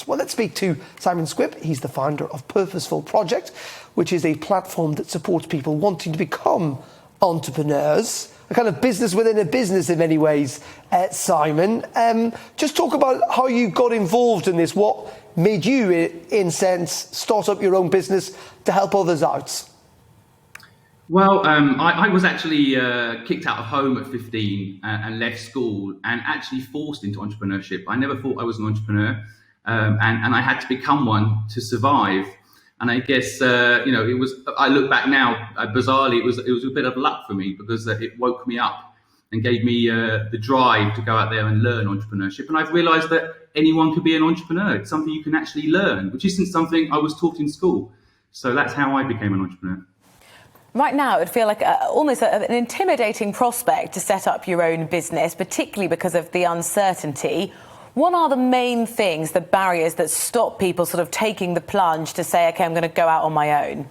Well, let's speak to Simon Squibb. He's the founder of Purposeful Project, which is a platform that supports people wanting to become entrepreneurs, a kind of business within a business in many ways. Simon, just talk about how you got involved in this. What made you, in sense, start up your own business to help others out? Well, I was actually kicked out of home at 15 and left school and actually forced into entrepreneurship. I never thought I was an entrepreneur. And I had to become one to survive. And I guess, it was, I look back now, bizarrely, it was a bit of luck for me because it woke me up and gave me the drive to go out there and learn entrepreneurship. And I've realized that anyone could be an entrepreneur. It's something you can actually learn, which isn't something I was taught in school. So that's how I became an entrepreneur. Right now, it would feel like almost an intimidating prospect to set up your own business, particularly because of the uncertainty. What are the main things, the barriers that stop people sort of taking the plunge to say, OK, I'm going to go out on my own?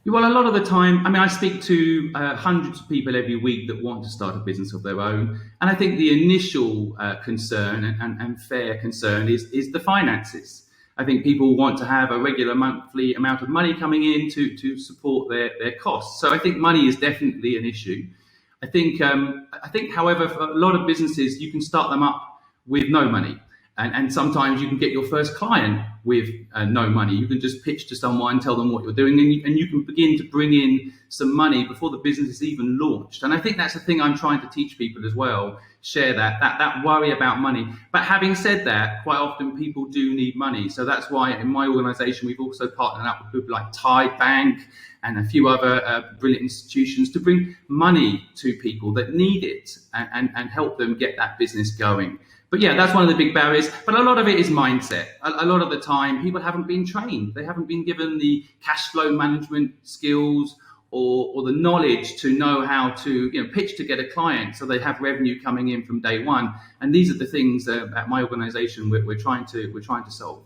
Well, a lot of the time, I speak to hundreds of people every week that want to start a business of their own. And I think the initial concern and fair concern is the finances. I think people want to have a regular monthly amount of money coming in to support their costs. So I think money is definitely an issue. I think, however, for a lot of businesses, you can start them up with no money. And sometimes you can get your first client with no money. You can just pitch to someone, tell them what you're doing, and you can begin to bring in some money before the business is even launched. And I think that's the thing I'm trying to teach people as well, share that worry about money. But having said that, quite often people do need money. So that's why in my organization, we've also partnered up with people like Tide Bank and a few other brilliant institutions to bring money to people that need it and help them get that business going. But yeah, that's one of the big barriers. But a lot of it is mindset. A lot of the time, people haven't been trained. They haven't been given the cash flow management skills or the knowledge to know how to pitch to get a client so they have revenue coming in from day one. And these are the things at my organization we're trying to solve.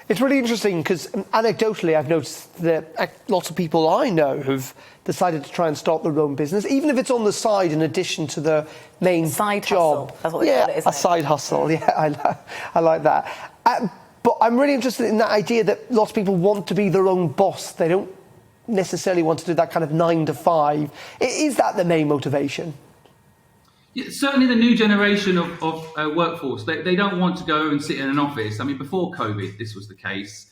It's really interesting because anecdotally, I've noticed that lots of people I know who've decided to try and start their own business, even if it's on the side in addition to the main side job. Hustle. That's what they call it, isn't it? Side hustle. Yeah, I like that. But I'm really interested in that idea that lots of people want to be their own boss. They don't necessarily want to do that kind of 9 to 5. Is that the main motivation? Yeah, certainly the new generation of workforce, they don't want to go and sit in an office. Before COVID, this was the case.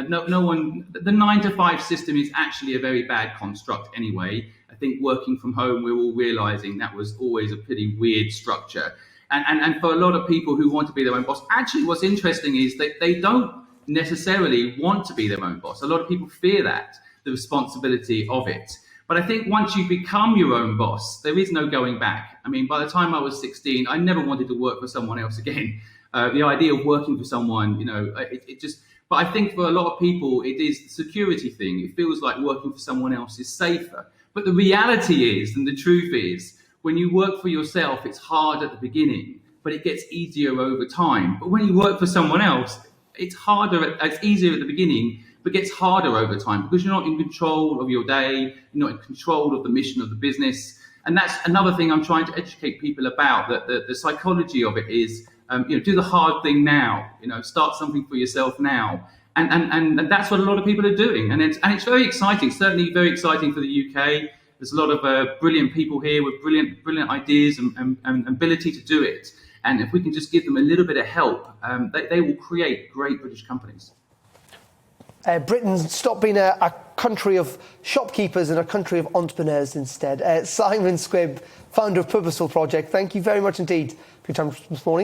No one, the 9 to 5 system is actually a very bad construct anyway. I think working from home, we're all realizing that was always a pretty weird structure. And for a lot of people who want to be their own boss, actually what's interesting is that they don't necessarily want to be their own boss. A lot of people fear that, the responsibility of it. But I think once you become your own boss, there is no going back. By the time I was 16, I never wanted to work for someone else again. The idea of working for someone, but I think for a lot of people, it is the security thing. It feels like working for someone else is safer. But the reality is, and the truth is, when you work for yourself, it's hard at the beginning, but it gets easier over time. But when you work for someone else, it's easier at the beginning, but gets harder over time because you're not in control of your day, you're not in control of the mission of the business. And that's another thing I'm trying to educate people about, that the psychology of it is, do the hard thing now, start something for yourself now. And that's what a lot of people are doing. And it's very exciting, certainly very exciting for the UK. There's a lot of brilliant people here with brilliant ideas and ability to do it. And if we can just give them a little bit of help, they will create great British companies. Britain's stopped being a country of shopkeepers and a country of entrepreneurs instead. Simon Squibb, founder of Purposeful Project, thank you very much indeed for your time this morning.